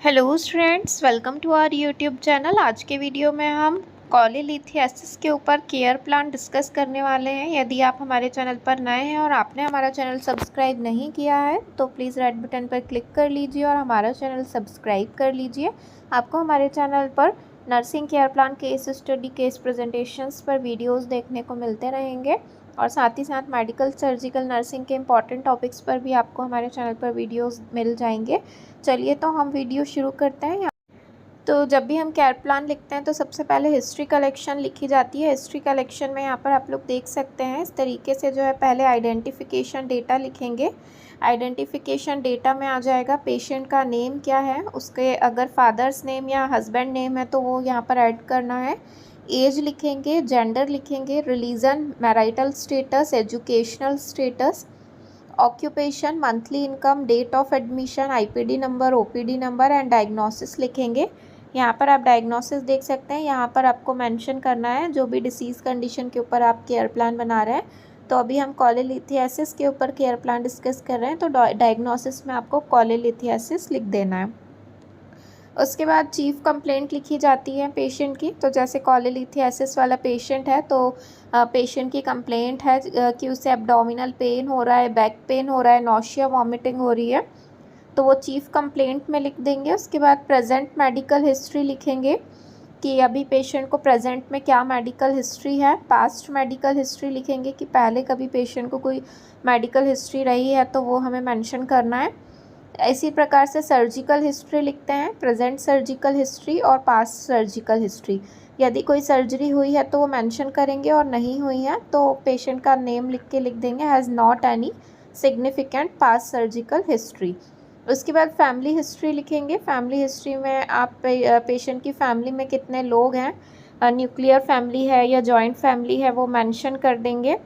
Hello students, welcome to our YouTube channel. आज के video में हम कॉलीलिथियासिस के ऊपर केयर प्लान डिस्कस करने वाले हैं। यदि आप हमारे चैनल पर नए हैं और आपने हमारा चैनल सब्सक्राइब नहीं किया है तो प्लीज़ रेड बटन पर क्लिक कर लीजिए और हमारा चैनल सब्सक्राइब कर लीजिए। आपको हमारे चैनल पर nursing care plan, case study, case presentations पर वीडियोज़ देखने को मिलते रहेंगे और साथ ही साथ मेडिकल, सर्जिकल, नर्सिंग के इंपॉर्टेंट टॉपिक्स पर भी आपको हमारे चैनल पर वीडियोज़ मिल जाएंगे। चलिए तो हम वीडियो शुरू करते हैं। तो जब भी हम केयर प्लान लिखते हैं तो सबसे पहले हिस्ट्री कलेक्शन लिखी जाती है। हिस्ट्री कलेक्शन में यहाँ पर आप लोग देख सकते हैं इस तरीके से जो है, पहले आइडेंटिफिकेशन डेटा लिखेंगे। आइडेंटिफिकेशन डेटा में आ जाएगा पेशेंट का नेम क्या है, उसके अगर फादर्स नेम या हस्बैंड नेम है तो वो यहाँ पर ऐड करना है। एज लिखेंगे, जेंडर लिखेंगे, religion, marital status, educational status, occupation, monthly income, date of admission, IPD number, OPD number and diagnosis लिखेंगे। यहाँ पर आप डायग्नोसिस देख सकते हैं। यहाँ पर आपको मेंशन करना है जो भी डिसीज़ कंडीशन के ऊपर आप केयर प्लान बना रहे हैं। तो अभी हम कॉलीलिथियासिस के ऊपर केयर प्लान डिस्कस कर रहे हैं, तो डायग्नोसिस में आपको कॉलीलिथियासिस लिख देना है। उसके बाद चीफ कंप्लेंट लिखी जाती है पेशेंट की। तो जैसे कॉलीलिथियासिस वाला पेशेंट है तो पेशेंट की कंप्लेंट है कि उसे एब्डोमिनल पेन हो रहा है, बैक पेन हो रहा है, नॉशिया, वॉमिटिंग हो रही है, तो वो चीफ कंप्लेंट में लिख देंगे। उसके बाद प्रेजेंट मेडिकल हिस्ट्री लिखेंगे कि अभी पेशेंट को प्रेजेंट में क्या मेडिकल हिस्ट्री है। पास्ट मेडिकल हिस्ट्री लिखेंगे कि पहले कभी पेशेंट को कोई मेडिकल हिस्ट्री रही है तो वो हमें मेंशन करना है। इसी प्रकार से सर्जिकल हिस्ट्री लिखते हैं, प्रेजेंट सर्जिकल हिस्ट्री और पास्ट सर्जिकल हिस्ट्री। यदि कोई सर्जरी हुई है तो वो मेंशन करेंगे और नहीं हुई है तो पेशेंट का नेम लिख के लिख देंगे, has not any significant past surgical history. उसके बाद फैमिली हिस्ट्री लिखेंगे। फैमिली हिस्ट्री में आप पेशेंट की फैमिली में कितने लोग हैं, न्यूक्लियर फैमिली है या जॉइंट फैमिली है, वो मेंशन कर देंगे।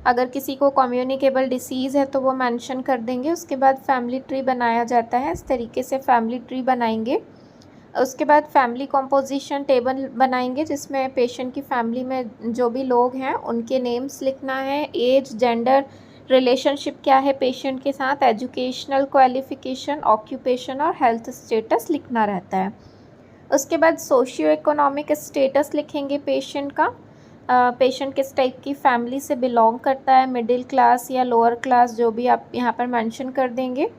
अगर किसी को कम्युनिकेबल डिसीज़ है तो वो मेंशन कर देंगे। उसके बाद फैमिली ट्री बनाया जाता है, इस तरीके से फैमिली ट्री बनाएंगे। उसके बाद फैमिली कॉम्पोजिशन टेबल बनाएंगे जिसमें पेशेंट की फैमिली में जो भी लोग हैं उनके नेम्स लिखना है, एज, जेंडर, रिलेशनशिप क्या है पेशेंट के साथ, एजुकेशनल क्वालिफिकेशन, ऑक्यूपेशन और हेल्थ स्टेटस लिखना रहता है। उसके बाद सोशियो इकोनॉमिक स्टेटस लिखेंगे पेशेंट का। पेशेंट किस टाइप की फैमिली से बिलोंग करता है, मिडिल क्लास या लोअर क्लास, जो भी आप यहाँ पर मेंशन कर देंगे।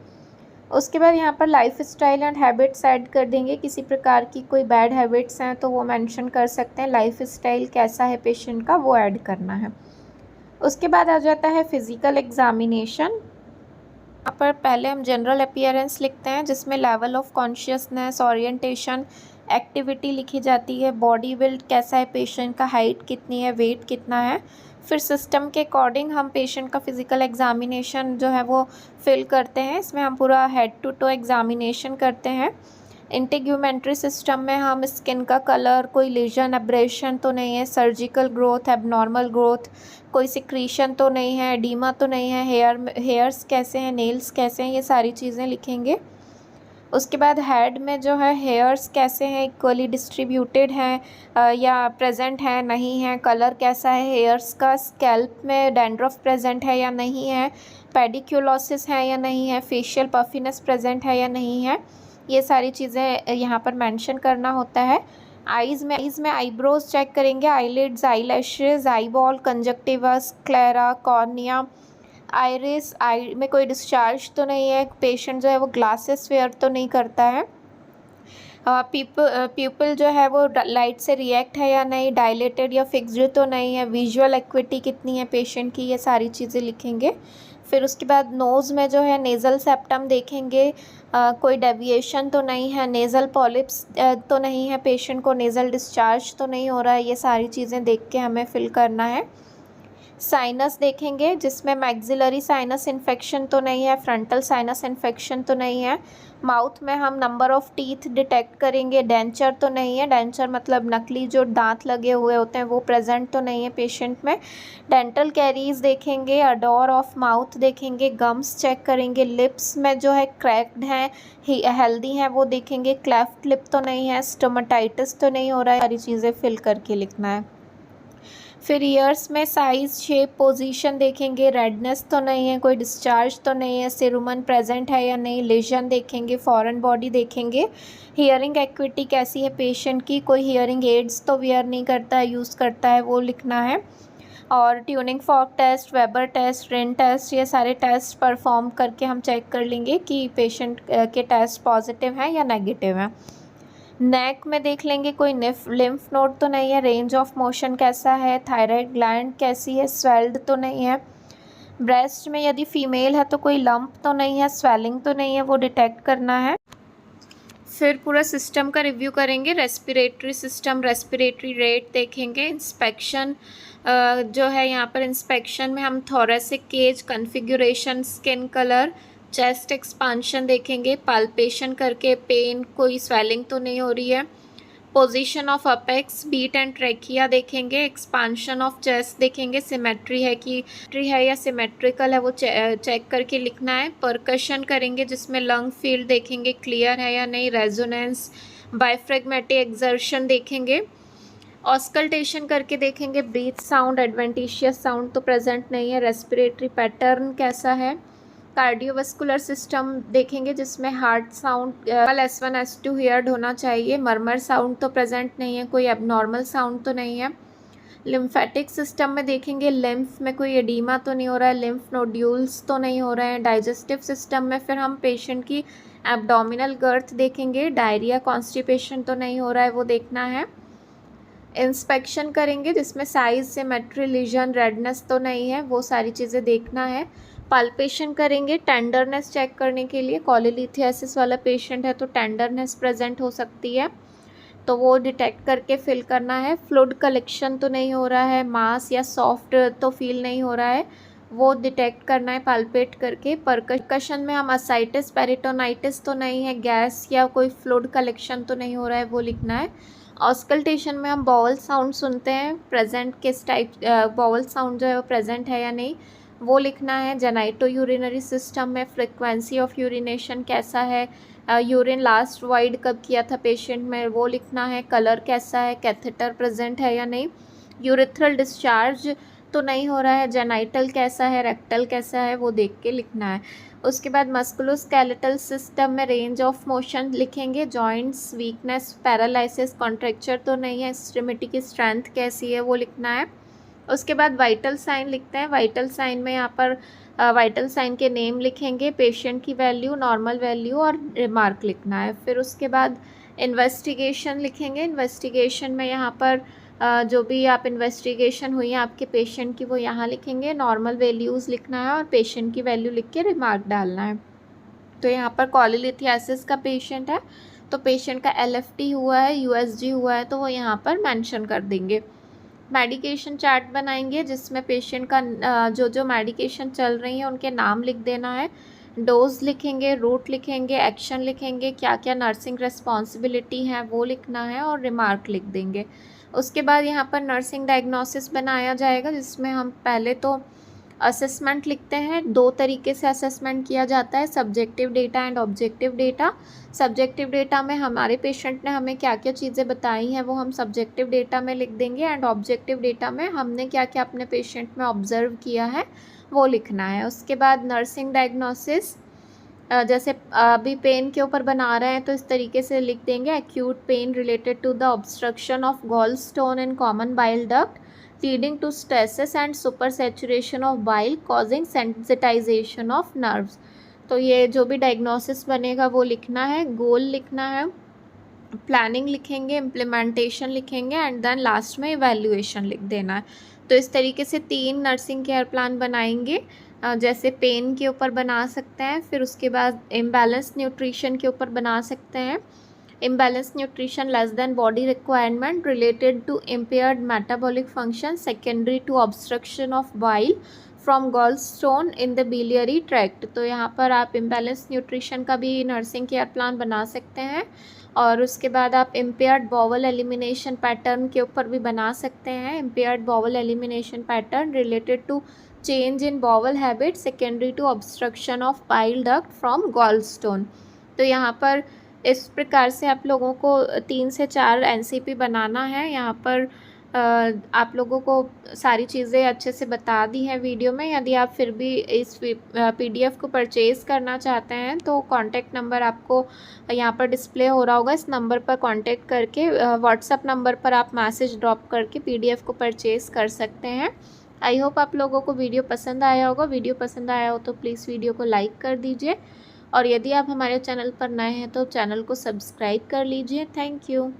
उसके बाद यहाँ पर life style and habits add कर देंगे। किसी प्रकार की कोई बैड हैबिट्स हैं तो वो मेंशन कर सकते हैं। लाइफ स्टाइल कैसा है पेशेंट का वो ऐड करना है। उसके बाद आ जाता है फिज़िकल एग्जामिनेशन। यहाँ पर पहले हम जनरल अपीयरेंस लिखते हैं जिसमें level of consciousness, orientation, activity लिखी जाती है, बॉडी बिल्ड कैसा है पेशेंट का, हाइट कितनी है, वेट कितना है। फिर सिस्टम के अकॉर्डिंग हम पेशेंट का फिज़िकल एग्जामिनेशन जो है वो फिल करते हैं। इसमें हम पूरा हेड टू टो एग्जामिनेशन करते हैं। इंटीग्यूमेंट्री सिस्टम में हम स्किन का कलर, कोई लीजन, एब्रेशन तो नहीं है, सर्जिकल ग्रोथ, एबनॉर्मल ग्रोथ, कोई सिक्रीशन तो नहीं है, एडीमा तो नहीं है, हेयर्स कैसे हैं, नेल्स कैसे हैं, ये सारी चीज़ें लिखेंगे। उसके बाद हेड में जो है हेयर्स कैसे हैं, इक्वली डिस्ट्रीब्यूटेड हैं या प्रेजेंट हैं, नहीं है, कलर कैसा है हेयर्स का, स्कैल्प में डैंड्रफ प्रेजेंट है या नहीं है, पेडिक्यूलोसिस है या नहीं है, फेशियल पफिनेस प्रेजेंट है या नहीं है, ये सारी चीज़ें यहाँ पर मेंशन करना होता है। आईज़ में आईब्रोज चेक करेंगे, eyelids, eyelashes, eyeball, conjunctiva, sclera, cornea, iris, eye में कोई डिस्चार्ज तो नहीं है, पेशेंट जो है वो ग्लासेस वेयर तो नहीं करता है, प्यूपिल जो है वो लाइट से रिएक्ट है या नहीं, डायलेटेड या फिक्स्ड तो नहीं है, विजुअल एक्विटी कितनी है पेशेंट की, ये सारी चीज़ें लिखेंगे। फिर उसके बाद नोज़ में जो है नेज़ल सेप्टम देखेंगे, कोई डेविएशन तो नहीं है, नेज़ल पॉलिप्स तो नहीं है, पेशेंट को नेज़ल डिस्चार्ज तो नहीं हो रहा है, ये सारी चीज़ें देख के हमें फिल करना है। साइनस देखेंगे जिसमें मैक्सिलरी साइनस इन्फेक्शन तो नहीं है, फ्रंटल साइनस इन्फेक्शन तो नहीं है। माउथ में हम नंबर ऑफ़ टीथ डिटेक्ट करेंगे, डेंचर तो नहीं है, डेंचर मतलब नकली जो दांत लगे हुए होते हैं वो प्रेजेंट तो नहीं है पेशेंट में। डेंटल कैरीज देखेंगे, अडोर ऑफ माउथ देखेंगे, गम्स चेक करेंगे, लिप्स में जो है क्रैक्ड हैं, हेल्दी हैं वो देखेंगे, क्लेफ्ट लिप तो नहीं है, स्टोमेटाइटिस तो नहीं हो रहा है, सारी चीज़ें फिल करके लिखना है। फिर ईयर्स में साइज़, शेप, पोजीशन देखेंगे, रेडनेस तो नहीं है, कोई डिस्चार्ज तो नहीं है, सेरुमन प्रेजेंट है या नहीं, लेजन देखेंगे, फॉरेन बॉडी देखेंगे, हियरिंग एक्विटी कैसी है पेशेंट की, कोई हियरिंग एड्स तो वेयर नहीं करता है, यूज़ करता है, वो लिखना है। और tuning fork test, Weber test, Rinne test, ये सारे टेस्ट परफॉर्म करके हम चेक कर लेंगे कि पेशेंट के टेस्ट पॉजिटिव हैं या नेगेटिव हैं। नेक में देख लेंगे कोई लिम्फ नोड तो नहीं है, रेंज ऑफ मोशन कैसा है, थायराइड ग्लैंड कैसी है, स्वेल्ड तो नहीं है। ब्रेस्ट में यदि फीमेल है तो कोई लंप तो नहीं है, स्वेलिंग तो नहीं है, वो डिटेक्ट करना है। फिर पूरा सिस्टम का रिव्यू करेंगे, रेस्पिरेटरी सिस्टम, रेस्पिरेटरी रेट देखेंगे, इंस्पेक्शन जो है यहाँ पर इंस्पेक्शन में हम thoracic cage, configuration, skin colour, chest expansion देखेंगे, पाल्पेशन करके पेन, कोई स्वेलिंग तो नहीं हो रही है, position of apex, beat and trachea देखेंगे, एक्सपांशन ऑफ चेस्ट देखेंगे, सिमेट्री है कि है या सिमेट्रिकल है वो चेक करके लिखना है। परकशन करेंगे जिसमें लंग फील्ड देखेंगे क्लियर है या नहीं, रेजोनेंस, बायफ्रेगमेटिक एक्सर्शन देखेंगे, ऑस्कल्टेशन करके देखेंगे, ब्रीथ साउंड, एडवेंटिशियस साउंड तो प्रेजेंट नहीं है, रेस्पिरेटरी पैटर्न कैसा है, कार्डियोवास्कुलर सिस्टम देखेंगे जिसमें heart sound S1 S2 heard होना चाहिए, मरमर साउंड तो प्रेजेंट नहीं है, कोई एबनॉर्मल साउंड तो नहीं है। लिम्फेटिक सिस्टम में देखेंगे लिम्फ में कोई एडीमा तो नहीं हो रहा है, लिम्फ नोड्यूल्स तो नहीं हो रहे हैं। डाइजेस्टिव सिस्टम में फिर हम पेशेंट की एब्डोमिनल गर्थ देखेंगे, डायरिया कॉन्स्टिपेशन तो नहीं हो रहा है वो देखना है। इंस्पेक्शन करेंगे जिसमें साइज, सिमेट्री, लीजन, रेडनेस तो नहीं है, वो सारी चीज़ें देखना है। पाल्पेशन करेंगे टेंडरनेस चेक करने के लिए, कॉलीलिथियासिस वाला पेशेंट है तो टेंडरनेस प्रेजेंट हो सकती है तो वो डिटेक्ट करके फिल करना है। फ्लूइड कलेक्शन तो नहीं हो रहा है, मास या सॉफ्ट तो फील नहीं हो रहा है, वो डिटेक्ट करना है पाल्पेट करके। परकशन में हम असाइटिस, पेरिटोनाइटिस तो नहीं है, गैस या कोई फ्लूइड कलेक्शन तो नहीं हो रहा है, वो लिखना है। ऑस्कल्टेशन में हम बॉवल साउंड सुनते हैं, प्रेजेंट किस टाइप बॉवल साउंड जो है वो प्रेजेंट है या नहीं, वो लिखना है। जेनाइटो यूरिनरी सिस्टम में फ्रिक्वेंसी ऑफ यूरिनेशन कैसा है, यूरिन लास्ट वाइड कब किया था पेशेंट में, वो लिखना है। कलर कैसा है, कैथेटर प्रेजेंट है या नहीं, यूरिथ्रल डिस्चार्ज तो नहीं हो रहा है, जेनाइटल कैसा है, रेक्टल कैसा है, वो देख के लिखना है। उसके बाद मस्कुलोस्केलेटल सिस्टम में रेंज ऑफ मोशन लिखेंगे, जॉइंट्स, वीकनेस, पैरालिसिस, कॉन्ट्रैक्चर तो नहीं है, एक्सट्रीमिटी की स्ट्रेंथ कैसी है, वो लिखना है। उसके बाद वाइटल साइन लिखते हैं, वाइटल साइन में यहाँ पर वाइटल साइन के नेम लिखेंगे, पेशेंट की वैल्यू, नॉर्मल वैल्यू और रिमार्क लिखना है। फिर उसके बाद इन्वेस्टिगेशन लिखेंगे, इन्वेस्टिगेशन में यहाँ पर जो भी आप इन्वेस्टिगेशन हुई है आपके पेशेंट की वो यहाँ लिखेंगे, नॉर्मल वैल्यूज़ लिखना है और पेशेंट की वैल्यू लिख के रिमार्क डालना है। तो यहाँ पर कॉलीलिथियासिस का पेशेंट है तो पेशेंट का LFT हुआ है, USG हुआ है तो वो यहाँ पर मेंशन कर देंगे। मेडिकेशन चार्ट बनाएंगे जिसमें पेशेंट का जो जो मेडिकेशन चल रही है उनके नाम लिख देना है, डोज लिखेंगे, रूट लिखेंगे, एक्शन लिखेंगे, क्या क्या नर्सिंग रिस्पॉन्सिबिलिटी है वो लिखना है और रिमार्क लिख देंगे। उसके बाद यहाँ पर नर्सिंग डायग्नोसिस बनाया जाएगा जिसमें हम पहले तो असेसमेंट लिखते हैं। दो तरीके से असेसमेंट किया जाता है, subjective data and objective data. Subjective data में हमारे पेशेंट ने हमें क्या क्या चीज़ें बताई हैं वो हम सब्जेक्टिव डेटा में लिख देंगे एंड ऑब्जेक्टिव डेटा में हमने क्या क्या अपने पेशेंट में ऑब्जर्व किया है वो लिखना है। उसके बाद नर्सिंग डायग्नोसिस, जैसे अभी पेन के ऊपर बना रहे हैं तो इस तरीके से लिख देंगे, acute pain related to the obstruction of gallstone in common bile duct leading to stasis and supersaturation of bile causing sensitization of nerves। तो ये जो भी डायग्नोसिस बनेगा वो लिखना है, गोल लिखना है, प्लानिंग लिखेंगे, इम्प्लीमेंटेशन लिखेंगे एंड देन लास्ट में इवैल्यूएशन लिख देना है। तो इस तरीके से 3 नर्सिंग केयर प्लान बनाएंगे, जैसे पेन के ऊपर बना सकते हैं, फिर उसके बाद इम्बैलेंस न्यूट्रिशन के ऊपर बना सकते हैं, imbalance nutrition less than body requirement related to impaired metabolic function secondary to obstruction of bile from gallstone in the biliary tract. तो यहाँ पर आप इम्बैलेंस न्यूट्रिशन का भी नर्सिंग केयर प्लान बना सकते हैं और उसके बाद आप इम्पेयर्ड बॉवल एलिमिनेशन पैटर्न के ऊपर भी बना सकते हैं, impaired bowel elimination pattern related to change in bowel habit secondary to obstruction of bile duct from gallstone. तो यहाँ पर इस प्रकार से आप लोगों को 3 से 4 NCP बनाना है। यहाँ पर आप लोगों को सारी चीज़ें अच्छे से बता दी हैं वीडियो में। यदि आप फिर भी इस पीडीएफ को परचेज़ करना चाहते हैं तो कॉन्टैक्ट नंबर आपको यहाँ पर डिस्प्ले हो रहा होगा। इस नंबर पर कॉन्टैक्ट करके व्हाट्सएप नंबर पर आप मैसेज ड्रॉप करके पीडीएफ को परचेज़ कर सकते हैं। आई होप आप लोगों को वीडियो पसंद आया होगा। वीडियो पसंद आया हो तो प्लीज़ वीडियो को लाइक कर दीजिए और यदि आप हमारे चैनल पर नए हैं तो चैनल को सब्सक्राइब कर लीजिए। Thank you.